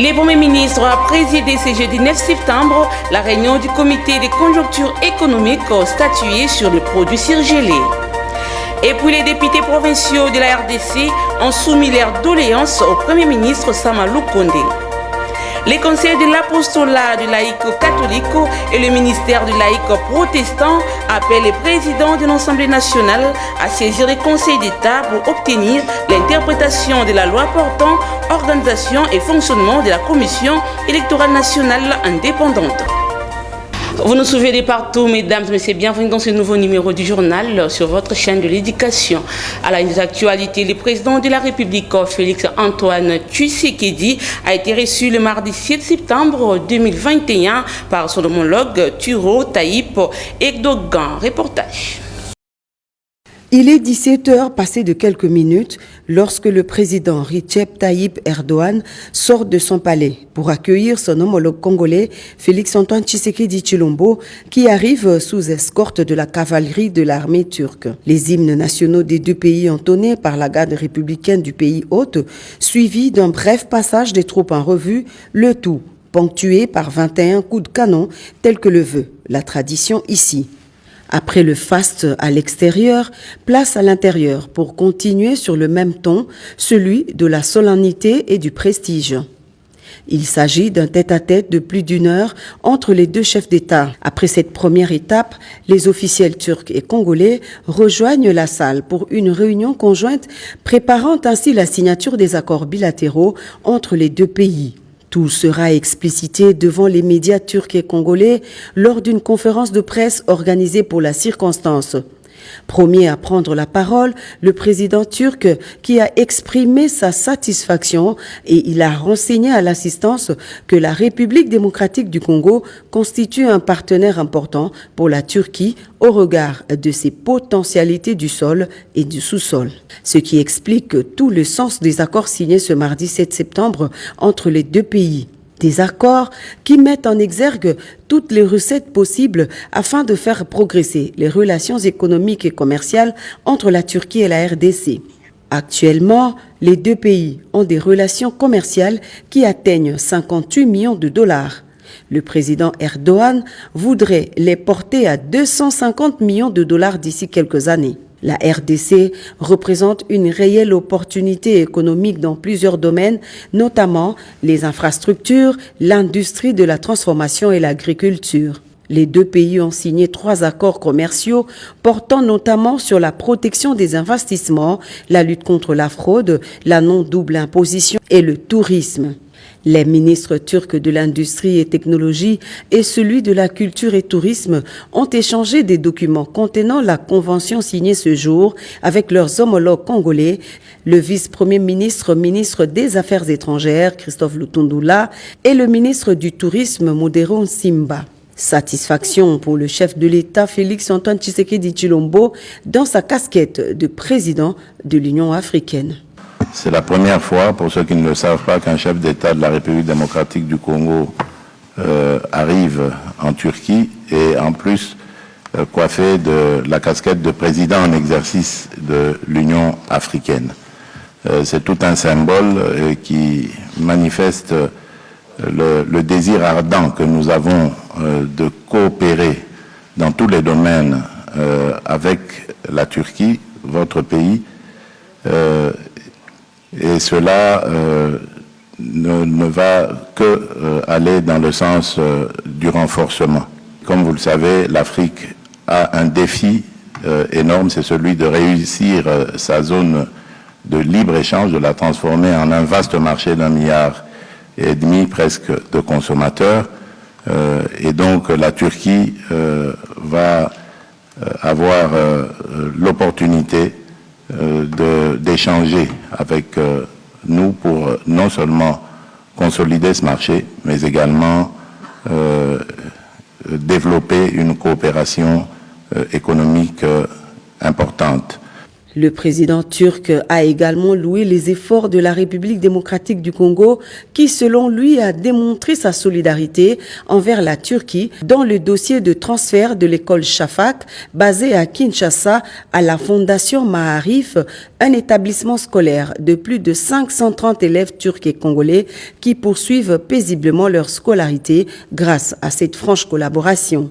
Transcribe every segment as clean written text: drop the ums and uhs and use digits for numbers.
Le Premier ministre a présidé ce jeudi 9 septembre la réunion du comité de conjoncture économique statué sur le produit surgelé. Et puis les députés provinciaux de la RDC ont soumis leurs doléances au Premier ministre Samalou Kondé. Les conseils de l'apostolat du laïc catholique et le ministère du laïc protestant appellent le président de l'Assemblée nationale à saisir les conseils d'État pour obtenir l'interprétation de la loi portant organisation et fonctionnement de la Commission électorale nationale indépendante. Vous nous suivez de partout, mesdames et messieurs, bienvenue dans ce nouveau numéro du journal sur votre chaîne de l'éducation. À la une des actualités, le président de la République, Félix Antoine Tshisekedi, a été reçu le mardi 7 septembre 2021 par son homologue Turo Taïp Erdogan. Reportage. Il est 17h passé de quelques minutes lorsque le président Recep Tayyip Erdogan sort de son palais pour accueillir son homologue congolais Félix Antoine Tshisekedi Tshilombo qui arrive sous escorte de la cavalerie de l'armée turque. Les hymnes nationaux des deux pays entonnés par la garde républicaine du pays hôte, suivis d'un bref passage des troupes en revue, le tout ponctué par 21 coups de canon tel que le veut la tradition ici. Après le faste à l'extérieur, place à l'intérieur pour continuer sur le même ton, celui de la solennité et du prestige. Il s'agit d'un tête-à-tête de plus d'une heure entre les deux chefs d'État. Après cette première étape, les officiels turcs et congolais rejoignent la salle pour une réunion conjointe préparant ainsi la signature des accords bilatéraux entre les deux pays. Tout sera explicité devant les médias turcs et congolais lors d'une conférence de presse organisée pour la circonstance. Premier à prendre la parole, le président turc qui a exprimé sa satisfaction et il a renseigné à l'assistance que la République démocratique du Congo constitue un partenaire important pour la Turquie au regard de ses potentialités du sol et du sous-sol. Ce qui explique tout le sens des accords signés ce mardi 7 septembre entre les deux pays. Des accords qui mettent en exergue toutes les recettes possibles afin de faire progresser les relations économiques et commerciales entre la Turquie et la RDC. Actuellement, les deux pays ont des relations commerciales qui atteignent 58 millions de dollars. Le président Erdogan voudrait les porter à 250 millions de dollars d'ici quelques années. La RDC représente une réelle opportunité économique dans plusieurs domaines, notamment les infrastructures, l'industrie de la transformation et l'agriculture. Les deux pays ont signé 3 accords commerciaux portant notamment sur la protection des investissements, la lutte contre la fraude, la non-double imposition et le tourisme. Les ministres turcs de l'industrie et technologie et celui de la culture et tourisme ont échangé des documents contenant la convention signée ce jour avec leurs homologues congolais, le vice-premier ministre, ministre des Affaires étrangères, Christophe Lutundula, et le ministre du Tourisme, Modero Simba. Satisfaction pour le chef de l'État Félix Antoine Tshisekedi Tshilombo dans sa casquette de président de l'Union africaine. C'est la première fois, pour ceux qui ne le savent pas, qu'un chef d'État de la République démocratique du Congo arrive en Turquie et en plus coiffé de la casquette de président en exercice de l'Union africaine. C'est tout un symbole qui manifeste le désir ardent que nous avons de coopérer dans tous les domaines avec la Turquie, votre pays, et cela ne va que aller dans le sens du renforcement. Comme vous le savez, l'Afrique a un défi énorme, c'est celui de réussir sa zone de libre-échange, de la transformer en un vaste marché d'1,5 milliard presque de consommateurs. Et donc la Turquie va avoir l'opportunité d'échanger avec nous pour non seulement consolider ce marché, mais également développer une coopération économique importante. Le président turc a également loué les efforts de la République démocratique du Congo qui, selon lui, a démontré sa solidarité envers la Turquie dans le dossier de transfert de l'école Shafak basée à Kinshasa à la Fondation Maarif, un établissement scolaire de plus de 530 élèves turcs et congolais qui poursuivent paisiblement leur scolarité grâce à cette franche collaboration.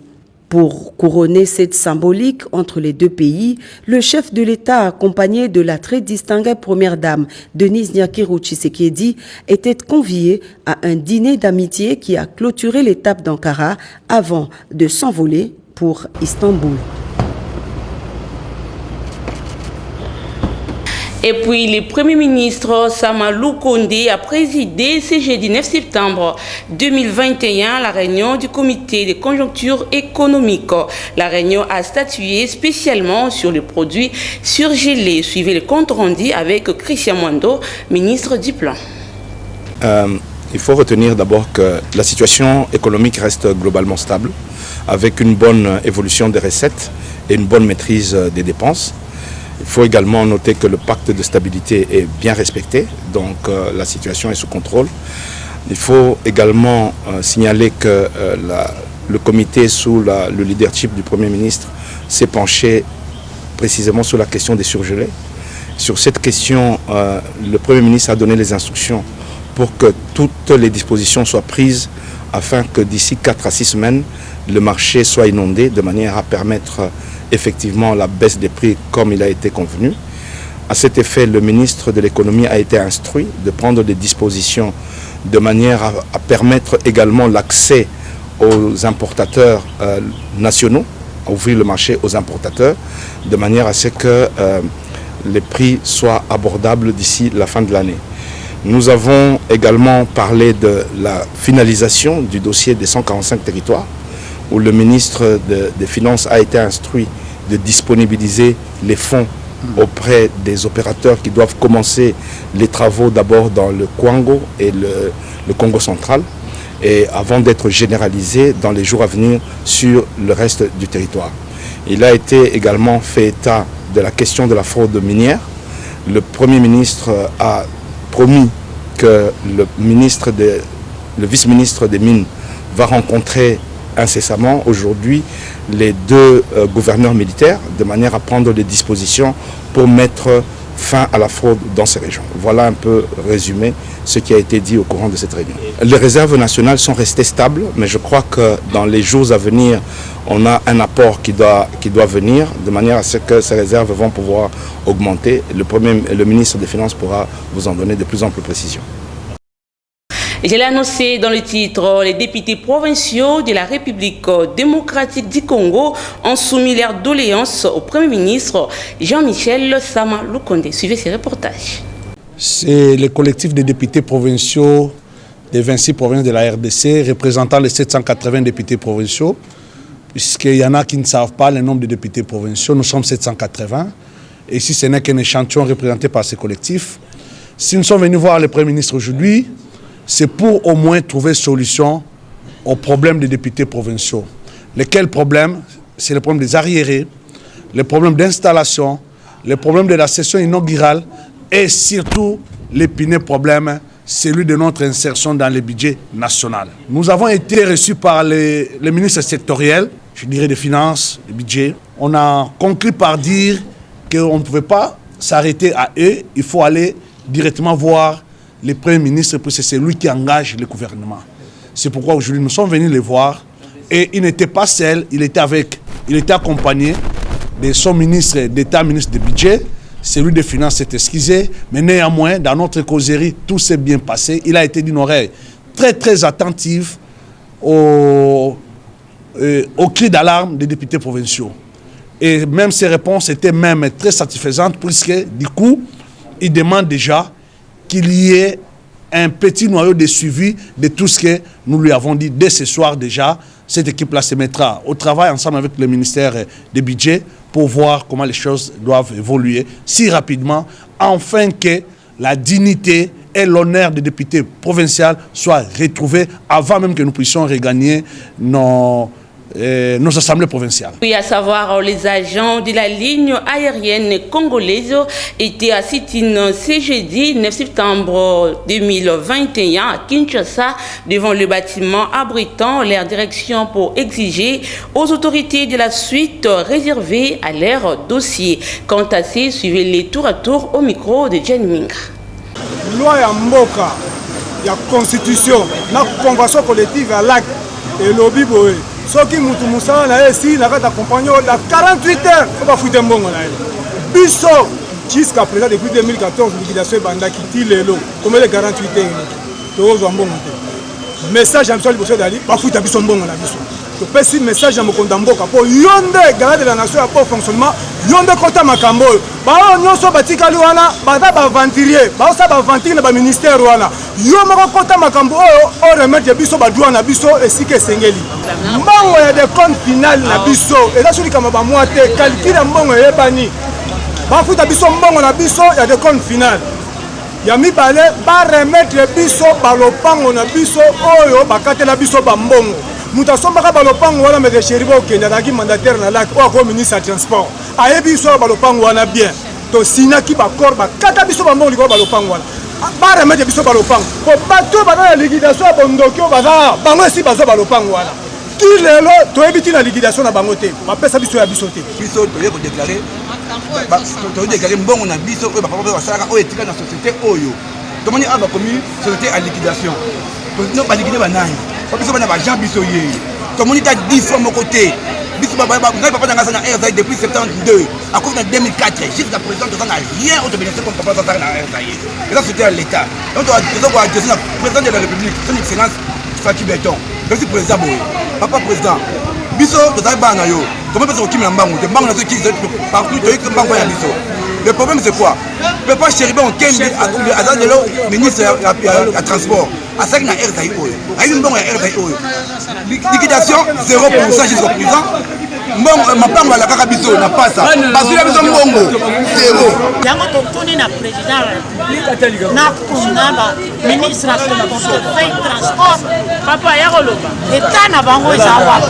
Pour couronner cette symbolique entre les deux pays, le chef de l'État, accompagné de la très distinguée première dame Denise Nyakiro Tshisekedi, était convié à un dîner d'amitié qui a clôturé l'étape d'Ankara avant de s'envoler pour Istanbul. Et puis, le Premier ministre Sama Lukonde a présidé ce jeudi 9 septembre 2021 la réunion du comité de conjoncture économique. La réunion a statué spécialement sur les produits surgelés. Suivez le compte rendu avec Christian Mwando, ministre du Plan. Il faut retenir d'abord que la situation économique reste globalement stable, avec une bonne évolution des recettes et une bonne maîtrise des dépenses. Il faut également noter que le pacte de stabilité est bien respecté, donc la situation est sous contrôle. Il faut également signaler que le comité sous le leadership du Premier ministre s'est penché précisément sur la question des surgelés. Sur cette question, le Premier ministre a donné les instructions pour que toutes les dispositions soient prises afin que d'ici 4 à 6 semaines, le marché soit inondé de manière à permettre effectivement la baisse des prix comme il a été convenu. À cet effet, le ministre de l'économie a été instruit de prendre des dispositions de manière à permettre également l'accès aux importateurs nationaux, à ouvrir le marché aux importateurs, de manière à ce que les prix soient abordables d'ici la fin de l'année. Nous avons également parlé de la finalisation du dossier des 145 territoires, où le ministre des Finances a été instruit de disponibiliser les fonds auprès des opérateurs qui doivent commencer les travaux d'abord dans le Kwango et le Congo central, et avant d'être généralisés dans les jours à venir sur le reste du territoire. Il a été également fait état de la question de la fraude minière. Le Premier ministre a promis que le vice-ministre des Mines va rencontrer incessamment aujourd'hui les deux gouverneurs militaires de manière à prendre des dispositions pour mettre fin à la fraude dans ces régions. Voilà un peu résumé ce qui a été dit au courant de cette réunion. Les réserves nationales sont restées stables, mais je crois que dans les jours à venir, on a un apport qui doit venir de manière à ce que ces réserves vont pouvoir augmenter. Le ministre des Finances pourra vous en donner de plus amples précisions. Je l'ai annoncé dans le titre, les députés provinciaux de la République démocratique du Congo ont soumis leur doléance au Premier ministre Jean-Michel Sama Lukonde. Suivez ces reportages. C'est le collectif des députés provinciaux des 26 provinces de la RDC représentant les 780 députés provinciaux, puisqu'il y en a qui ne savent pas le nombre de députés provinciaux. Nous sommes 780. Et ici, ce n'est qu'un échantillon représenté par ces collectifs. Si nous sommes venus voir le Premier ministre aujourd'hui, c'est pour au moins trouver solution aux problèmes des députés provinciaux. Lesquels problèmes? C'est le problème des arriérés, le problème d'installation, le problème de la session inaugurale et surtout l'épineux problème, celui de notre insertion dans le budget national. Nous avons été reçus par les ministres sectoriels, je dirais des finances, des budgets. On a conclu par dire qu'on ne pouvait pas s'arrêter à eux, il faut aller directement voir le Premier ministre, parce que c'est lui qui engage le gouvernement. C'est pourquoi aujourd'hui nous sommes venus les voir et il n'était pas seul, il était accompagné de son ministre d'État, ministre du budget, celui des finances s'est excusé, mais néanmoins dans notre causerie tout s'est bien passé. Il a été d'une oreille très très attentive aux cris d'alarme des députés provinciaux. Et même ses réponses étaient même très satisfaisantes puisque du coup il demande déjà qu'il y ait un petit noyau de suivi de tout ce que nous lui avons dit dès ce soir déjà. Cette équipe-là se mettra au travail ensemble avec le ministère des budgets pour voir comment les choses doivent évoluer si rapidement, afin que la dignité et l'honneur des députés provinciaux soient retrouvés avant même que nous puissions regagner nos nos assemblées provinciales. Oui, à savoir les agents de la ligne aérienne congolaise étaient à sit-in ce jeudi 9 septembre 2021 à Kinshasa devant le bâtiment abritant leur direction pour exiger aux autorités de la suite réservée à leur dossier. Quant à ces, suivez les tour à tour au micro de Jen Minga. Loi ya mboka ya constitution na convention collective à l'acte et lobby boy. Soki mutu musala na esi na kata compagnon la 48 heures on va foutre mbongo na ele. Biso jusqu'à présent depuis 2014 liquidation banda kiti lelo comme les 48 heures to zo mbongo te. Message am soli boso dali ba foutre biso mbongo na biso. To pesi message am konda mboka po yonde garde de la nation pour fonctionnement yonde kota makambo. Ba nyonso batikali wana bada ba ventilier ba sa ba ventile na ba ministère wana. Yo moko kota makambo o remettre biso ba douane na biso esike sengeli. Mbongo ya de compte final na biso eza suri kama ba moite calcul mbongo yebani. Ba futa biso mbongo na biso ya de compte final. Ya mibale ba remettre biso ba lopango na biso oyo bakatela biso ba mbongo. Muta sombaka ba lopango wana me cheribo kenda daki mandataire na lac o ko ministre transport. Ayebi biso ba lopango wana bien. To sinaki ba korba kata biso ba mbongo liko ba lopango wana. Ba remettre biso ba lopango. Po bato ba na liquidation ya bondokio baza bango si bazo ba lopango wana. Ki lelo to ebiti na liquidation na bango te. Ba pesa biso ya biso te. Biso to yeko déclarer to déclarer mbongo na biso oyo ba papa ba salaka oyo etika na société oyo. To moni aba commis société à liquidation. To ba liquider ba nani. Biso bana ba Jean biso ye. To moni ta 10 fois mon côté. Biso ba ngai papa na ngasa na RZA depuis 72. À cause de 2004 jusqu'à présent on n'a rien au bénéfice comme papa ça na RZA. Et ça c'était à l'état. Donc on doit dire le président de la République son excellence Faki Beton. Merci président Boy. Papa président. Biso to za bana yo. Comment peut-on qui me mbango te mbango na qui partout to que mbango ya biso. Le problème c'est quoi? Le papa Chéribé on kembe à de l'eau ministre à transport. À ça na RZA oyo. Ayi mbongo ya RZA oyo. Liquidation 0% jusqu'au présent. Mbongo mapango la kaka biso na pasa. Parce que biso mbongo zéro. Yango to tuni na président na kunaba ministre de transport. Papa ya koloba. État na bango ezawa.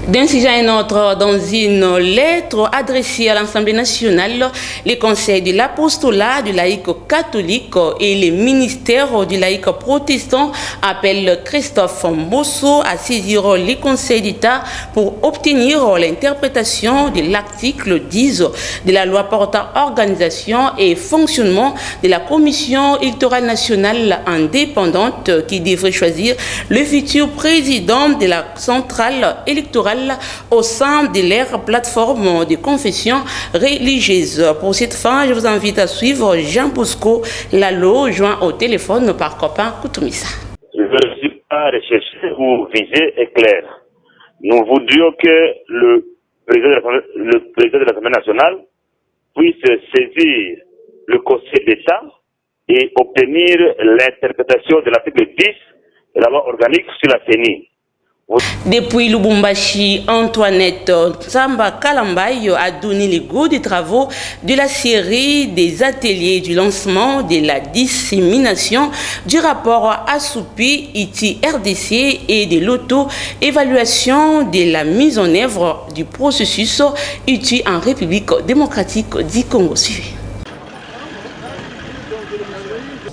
D'un sujet à un autre, dans une lettre adressée à l'Assemblée nationale, les conseils de l'apostolat du laïc catholique et les ministères du laïc protestant appellent Christophe Mbosso à saisir les conseils d'État pour obtenir l'interprétation de l'article 10 de la loi portant organisation et fonctionnement de la Commission électorale nationale indépendante qui devrait choisir le futur président de la centrale électorale au sein de leur plateforme de confession religieuse. Pour cette fin, je vous invite à suivre Jean Bosco Lalo, joint au téléphone par copain Koutoumissa. Je ne suis pas recherché ou visé est clair. Nous voudrions que le président de l'Assemblée nationale puisse saisir le Conseil d'État et obtenir l'interprétation de l'article 10 de la loi organique sur la CENI. Depuis Lubumbashi, Antoinette Samba Kalambaye a donné le goût des travaux de la série des ateliers du lancement de la dissémination du rapport assoupi ITI-RDC et de l'auto-évaluation de la mise en œuvre du processus ITI en République démocratique du Congo.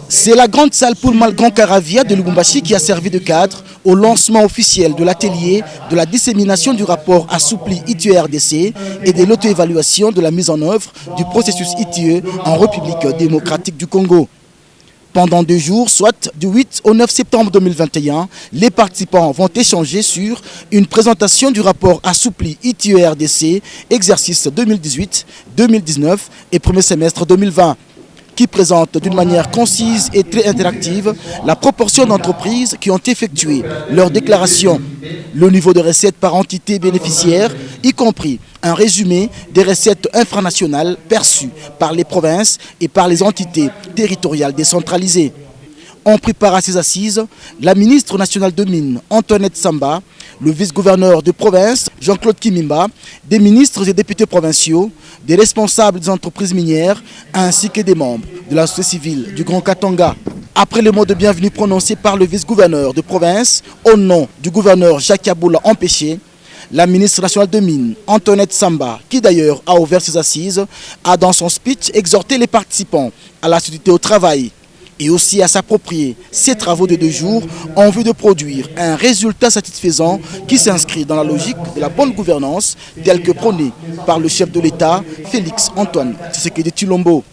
C'est la grande salle pour Malgrand Caravia de Lubumbashi qui a servi de cadre au lancement officiel de l'atelier de la dissémination du rapport assoupli ITE-RDC et de l'auto-évaluation de la mise en œuvre du processus ITE en République démocratique du Congo. Pendant 2 jours, soit du 8 au 9 septembre 2021, les participants vont échanger sur une présentation du rapport assoupli ITE-RDC, exercice 2018-2019 et premier semestre 2020. Qui présente d'une manière concise et très interactive la proportion d'entreprises qui ont effectué leur déclaration, le niveau de recettes par entité bénéficiaire, y compris un résumé des recettes infranationales perçues par les provinces et par les entités territoriales décentralisées. On prépare à ces assises la ministre nationale de Mines, Antoinette Samba, le vice-gouverneur de province, Jean-Claude Kimimba, des ministres et députés provinciaux, des responsables des entreprises minières, ainsi que des membres de la société civile du Grand Katanga. Après le mot de bienvenue prononcé par le vice-gouverneur de province, au nom du gouverneur Jacques Yaboula empêché, La ministre nationale de Mines, Antoinette Samba, qui d'ailleurs a ouvert ses assises, a dans son speech exhorté les participants à l'assiduité au travail et aussi à s'approprier ces travaux de 2 jours en vue de produire un résultat satisfaisant qui s'inscrit dans la logique de la bonne gouvernance telle que prônée par le chef de l'État, Félix Antoine Tshisekedi Tshilombo.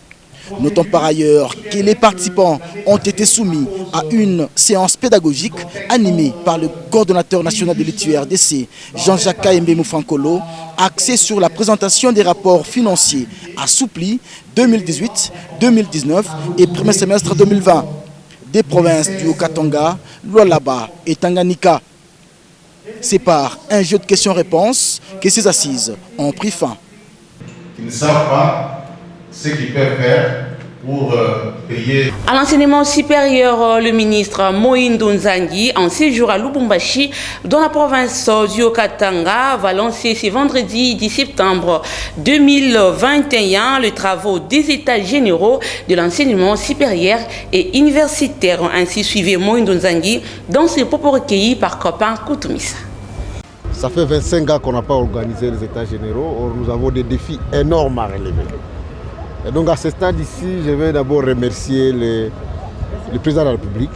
Notons par ailleurs que les participants ont été soumis à une séance pédagogique animée par le coordonnateur national de l'ITU-RDC, Jean-Jacques Kayembe Moufankolo, axée sur la présentation des rapports financiers assouplis 2018, 2019 et premier semestre 2020 des provinces du Haut-Katanga, Lualaba et Tanganyika. C'est par un jeu de questions-réponses que ces assises ont pris fin. Ils ne savent pas ce qu'ils peuvent faire pour payer. À l'enseignement supérieur, le ministre Moïndo Nzangi, en séjour à Lubumbashi, dans la province du Haut-Katanga, va lancer ce vendredi 10 septembre 2021 les travaux des états généraux de l'enseignement supérieur et universitaire. Ainsi suivait Moïndo Nzangi dans ses propos recueillis par Copain Koutoumissa. Ça fait 25 ans qu'on n'a pas organisé les états généraux, or nous avons des défis énormes à relever. Et donc à ce stade ici, je vais d'abord remercier le président de la République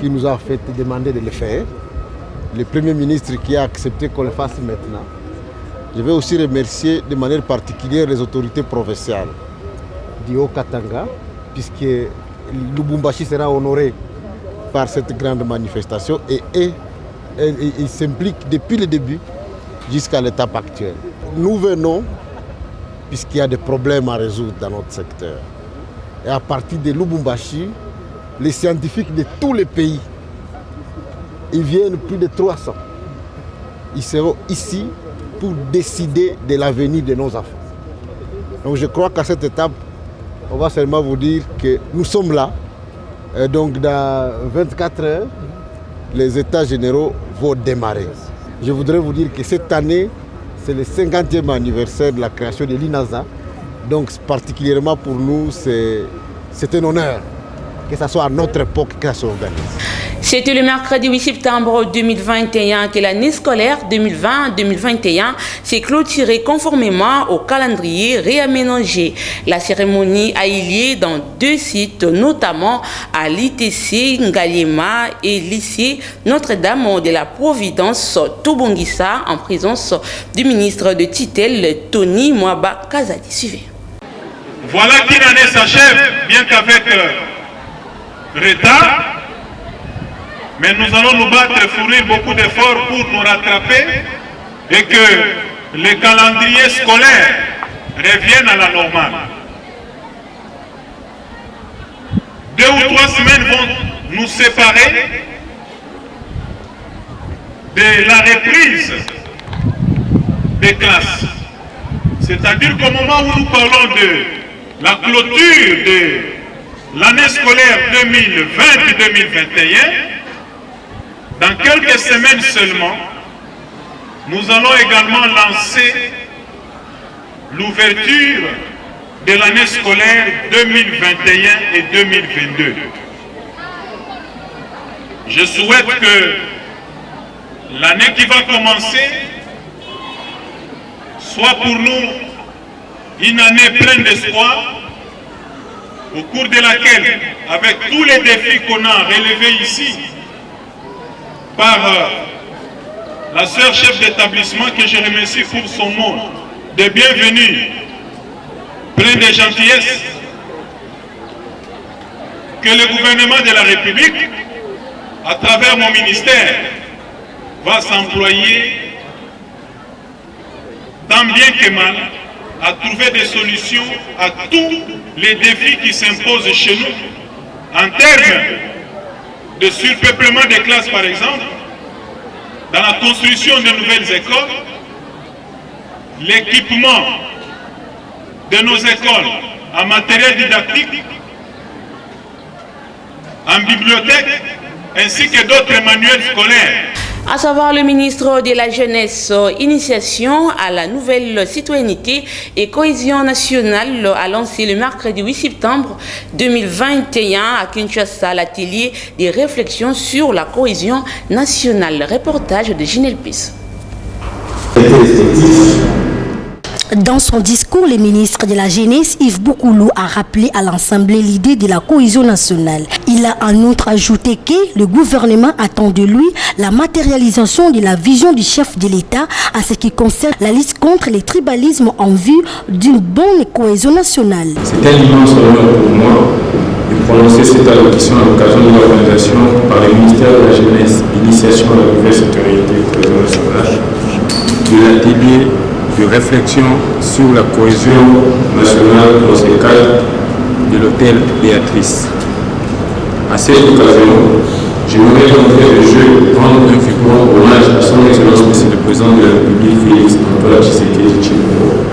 qui nous a fait demander de le faire, le Premier ministre qui a accepté qu'on le fasse maintenant. Je vais aussi remercier de manière particulière les autorités provinciales du Haut-Katanga, puisque Lubumbashi sera honoré par cette grande manifestation et il s'implique depuis le début jusqu'à l'étape actuelle. Nous venons puisqu'il y a des problèmes à résoudre dans notre secteur. Et à partir de Lubumbashi, les scientifiques de tous les pays, ils viennent plus de 300. Ils seront ici pour décider de l'avenir de nos enfants. Donc je crois qu'à cette étape, on va seulement vous dire que nous sommes là. Et donc dans 24 heures, les états généraux vont démarrer. Je voudrais vous dire que cette année, c'est le 50e anniversaire de la création de l'INASA. Donc particulièrement pour nous, c'est un honneur que ce soit à notre époque que ça s'organise. C'était le mercredi 8 septembre 2021 que l'année scolaire 2020-2021 s'est clôturée conformément au calendrier réaménagé. La cérémonie a eu lieu dans 2 sites, notamment à l'ITC Ngaliema et lycée Notre-Dame de la Providence Tobongissa, en présence du ministre de tutelle Tony Mwaba Kazadi. Suivez. Voilà qu'une année s'achève, bien qu'avec retard. Mais nous allons nous battre et fournir beaucoup d'efforts pour nous rattraper et que les calendriers scolaires reviennent à la normale. 2 ou 3 semaines vont nous séparer de la reprise des classes. C'est-à-dire qu'au moment où nous parlons de la clôture de l'année scolaire 2020-2021, dans quelques semaines seulement, nous allons également lancer l'ouverture de l'année scolaire 2021 et 2022. Je souhaite que l'année qui va commencer soit pour nous une année pleine d'espoir, au cours de laquelle, avec tous les défis qu'on a relevés ici, par la sœur chef d'établissement que je remercie pour son mot de bienvenue, plein de gentillesse, que le gouvernement de la République, à travers mon ministère, va s'employer tant bien que mal à trouver des solutions à tous les défis qui s'imposent chez nous, en termes de surpeuplement des classes par exemple, dans la construction de nouvelles écoles, l'équipement de nos écoles en matériel didactique, en bibliothèque, ainsi que d'autres manuels scolaires. À savoir le ministre de la Jeunesse, Initiation à la nouvelle citoyenneté et cohésion nationale a lancé le mercredi 8 septembre 2021 à Kinshasa l'atelier des réflexions sur la cohésion nationale. Reportage de Ginel Pis. Dans son discours, le ministre de la Jeunesse, Yves Boukoulou, a rappelé à l'Assemblée l'idée de la cohésion nationale. Il a en outre ajouté que le gouvernement attend de lui la matérialisation de la vision du chef de l'État à ce qui concerne la lutte contre le tribalisme en vue d'une bonne cohésion nationale. C'est un immense honneur pour moi de prononcer cette allocution à l'occasion de l'organisation par le ministère de la Jeunesse, Initiation à la nouvelle citoyenneté et cohésion nationale, de l'atelier de réflexion sur la cohésion nationale dans ce cadre de l'hôtel Béatrice. À cette occasion, j'aimerais d'entrée de jeu rendre un vibrant hommage à son Excellence Monsieur le Président de la République, Félix Antoine Tshisekedi Tshilombo,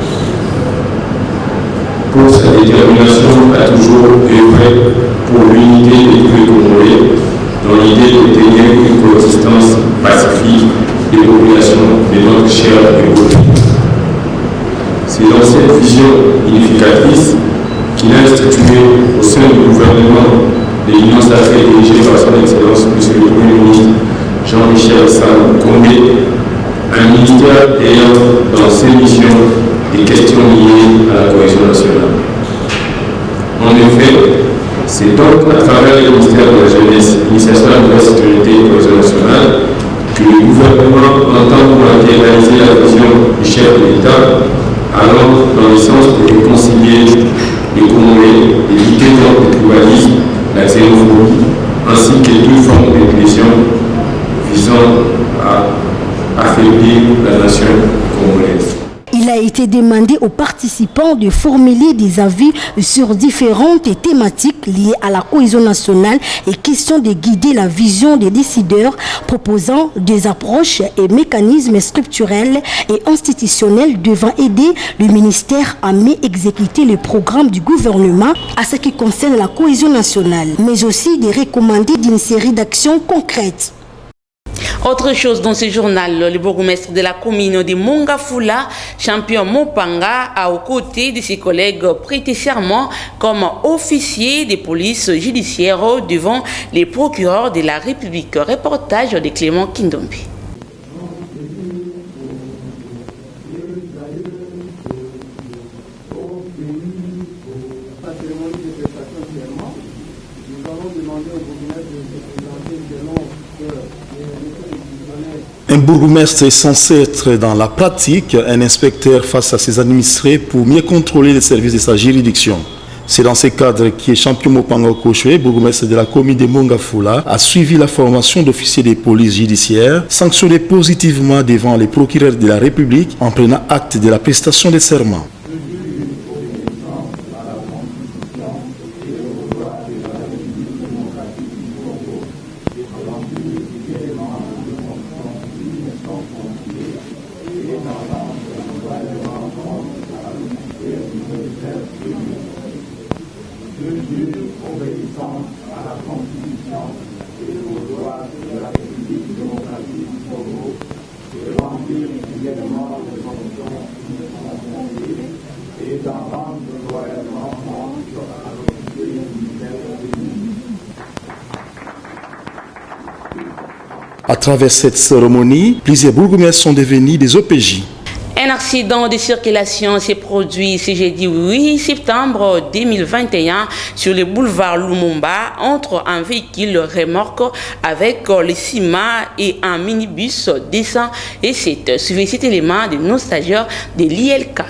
pour sa détermination à toujours œuvrer pour l'unité des peuples congolais dans l'idée de tenir une coexistence pacifique des populations de notre chère République. C'est dans cette vision unificatrice qu'il a institué au sein du gouvernement de l'Union sacrée dirigée par son Excellence Monsieur le Premier ministre Jean-Michel Samakoundé, un ministère ayant dans ses missions des questions liées à la cohésion nationale. En effet, c'est donc à travers le ministère de la Jeunesse, Initiation à la sécurité et cohésion nationale, que le gouvernement entend matérialiser la vision du chef de l'État, allant dans le sens de réconcilier les Congolais, d'éviter donc le tribalisme, la xénophobie, ainsi que toute forme d'expression visant à affaiblir la nation congolaise. Il a été demandé aux participants de formuler des avis sur différentes thématiques liées à la cohésion nationale et question de guider la vision des décideurs, proposant des approches et mécanismes structurels et institutionnels devant aider le ministère à mieux exécuter le programme du gouvernement à ce qui concerne la cohésion nationale, mais aussi de recommander d'une série d'actions concrètes. Autre chose dans ce journal, le bourgmestre de la commune de Mongafula, champion Mopanga, a aux côtés de ses collègues prêté serment comme officier de police judiciaire devant les procureurs de la République. Reportage de Clément Kindombe. Un bourgmestre est censé être dans la pratique un inspecteur face à ses administrés pour mieux contrôler les services de sa juridiction. C'est dans ce cadre que champion Mopanga Kochwe, bourgmestre de la commune de Mongafula, a suivi la formation d'officier de police judiciaire, sanctionné positivement devant les procureurs de la République en prenant acte de la prestation de serment. À travers cette cérémonie, plusieurs bourgmestres sont devenus des OPJ. Un accident de circulation s'est produit ce jeudi 8 septembre 2021 sur le boulevard Lumumba entre un véhicule remorque avec le ciment et un minibus 207. Suivez cet élément de nos stagiaires de l'ILK.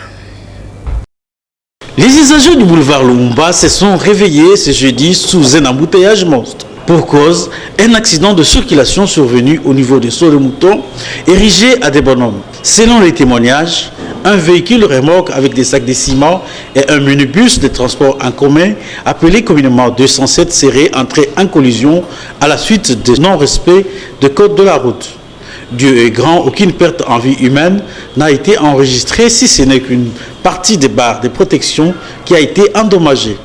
Les usagers du boulevard Lumumba se sont réveillés ce jeudi sous un embouteillage monstre. Pour cause, un accident de circulation survenu au niveau de Solemouton, érigé à des bonhommes. Selon les témoignages, un véhicule remorque avec des sacs de ciment et un minibus de transport en commun, appelé communément 207, seraient entrés en collision à la suite de non-respect de code de la route. Dieu est grand, aucune perte en vie humaine n'a été enregistrée, si ce n'est qu'une partie des barres de protection qui a été endommagée.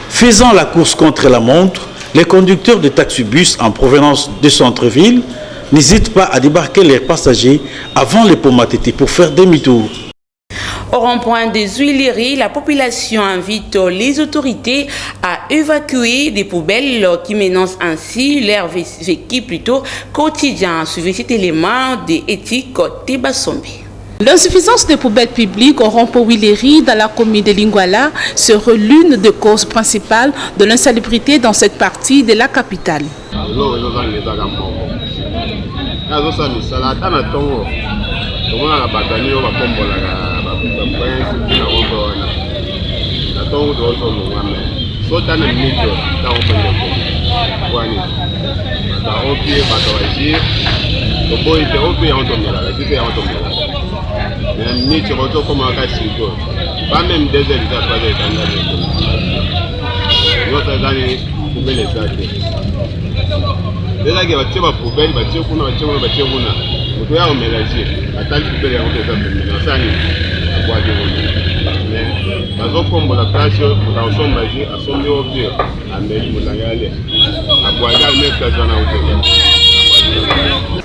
Faisant la course contre la montre, les conducteurs de taxibus en provenance de centre-ville n'hésitent pas à débarquer leurs passagers avant les ponts Matete pour faire demi-tour. Au rond-point des Huileries, la population invite les autorités à évacuer des poubelles qui menacent ainsi leur vécu plutôt quotidien. Suivez cet élément d'éthique Tebasombe. L'insuffisance des poubelles publiques au rond-point Huileries dans la commune de Lingwala serait l'une des causes principales de l'insalubrité dans cette partie de la capitale.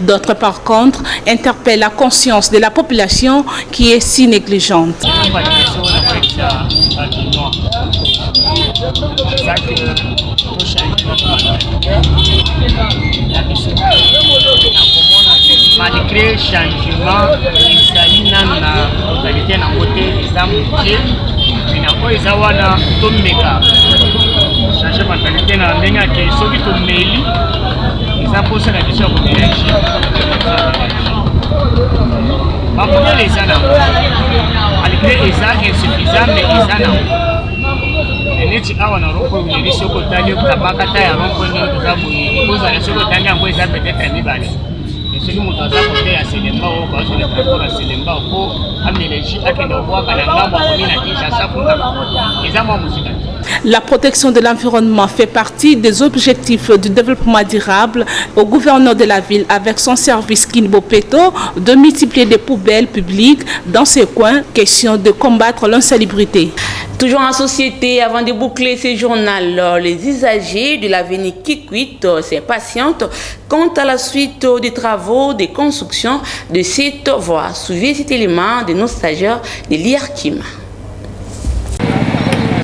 D'autres, par contre, interpellent la conscience de la population qui est si négligente. Malgré le changement, il s'agit de la localité dans le côté des amitiés, mais dans le côté de Tomeka. Changer la mentalité dans le côté de ceux qui sont mêlés, ils ont posé la question de l'énergie. Ma première les ans, malgré les ans insuffisants, mais ils en ont. Neti awa na roko ni soko tali tabaka ta ya roko ni zabu ni koza na soko tali ambo za peut-être mibale. Ce qui mutu za kote ya Selemba o ba so le transport ya Selemba ko ameleji akenda kwa kana ngamba ko ni na kisha sakuna. Ezama musika. La protection de l'environnement fait partie des objectifs du développement durable au gouverneur de la ville avec son service Kinbopeto de multiplier des poubelles publiques dans ces coins, question de combattre l'insalubrité. Toujours en société, avant de boucler ce journal, les usagers de l'avenue Kikwit s'impatientent quant à la suite des travaux de construction de cette voie. Suivez cet élément de nos stagiaires de l'IRKIM.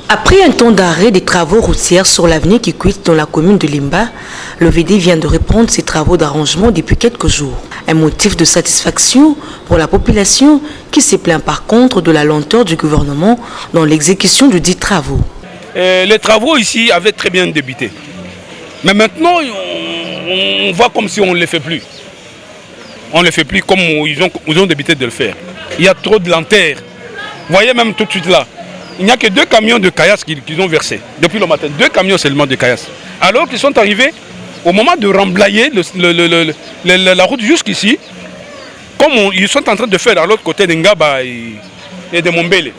Après un temps d'arrêt des travaux routiers sur l'avenue Kikwit dans la commune de Limba, le VD vient de reprendre ses travaux d'arrangement depuis quelques jours. Un motif de satisfaction pour la population qui se plaint par contre de la lenteur du gouvernement dans l'exécution de dits travaux. Les travaux ici avaient très bien débuté. Mais maintenant, on voit comme si on ne les fait plus. On ne les fait plus comme ils ont débuté de le faire. Il y a trop de lenteur. Vous voyez même tout de suite là. Il n'y a que 2 camions de caillasse qu'ils ont versés depuis le matin. 2 camions seulement de caillasse. Alors qu'ils sont arrivés au moment de remblayer la route jusqu'ici, comme ils sont en train de faire à l'autre côté de Ngaba et de Mombele.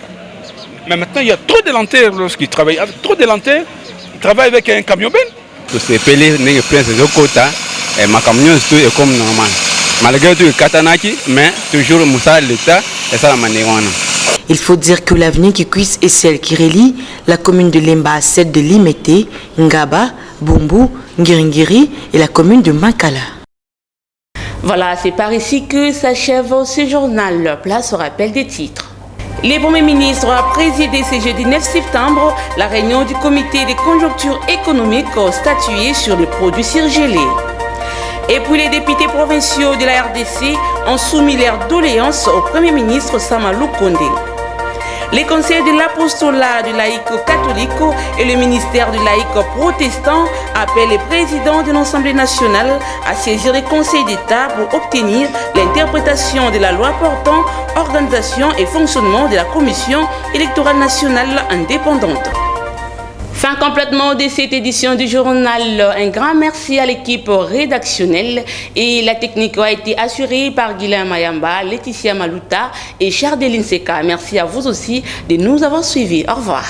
Mais maintenant, il y a trop de lenteur lorsqu'ils travaillent. Avec trop de lenteur, ils travaillent avec un camion ben. C'est pelé, n'est pas de quota, et ma camion est comme normal. Malgré tout, Katanaki, mais toujours Moussa l'État, et ça la manière. Il faut dire que l'avenue Kikwit est celle qui relie la commune de Lemba à celle de Limete, Ngaba, Bumbu, Ngiringiri et la commune de Mankala. Voilà, c'est par ici que s'achève ce journal. Place au rappel des titres. Le Premier ministre a présidé ce jeudi 9 septembre la réunion du comité de conjoncture économique statué sur le produit surgelé. Et puis les députés provinciaux de la RDC ont soumis leurs doléances au Premier ministre Samalou Kondé. Les conseils de l'apostolat du laïc catholique et le ministère du laïc protestant appellent le président de l'Assemblée nationale à saisir le Conseil d'État pour obtenir l'interprétation de la loi portant organisation et fonctionnement de la Commission électorale nationale indépendante. Fin complètement de cette édition du journal. Un grand merci à l'équipe rédactionnelle et la technique a été assurée par Guilain Mayamba, Laetitia Maluta et Chardeline Seka. Merci à vous aussi de nous avoir suivis. Au revoir.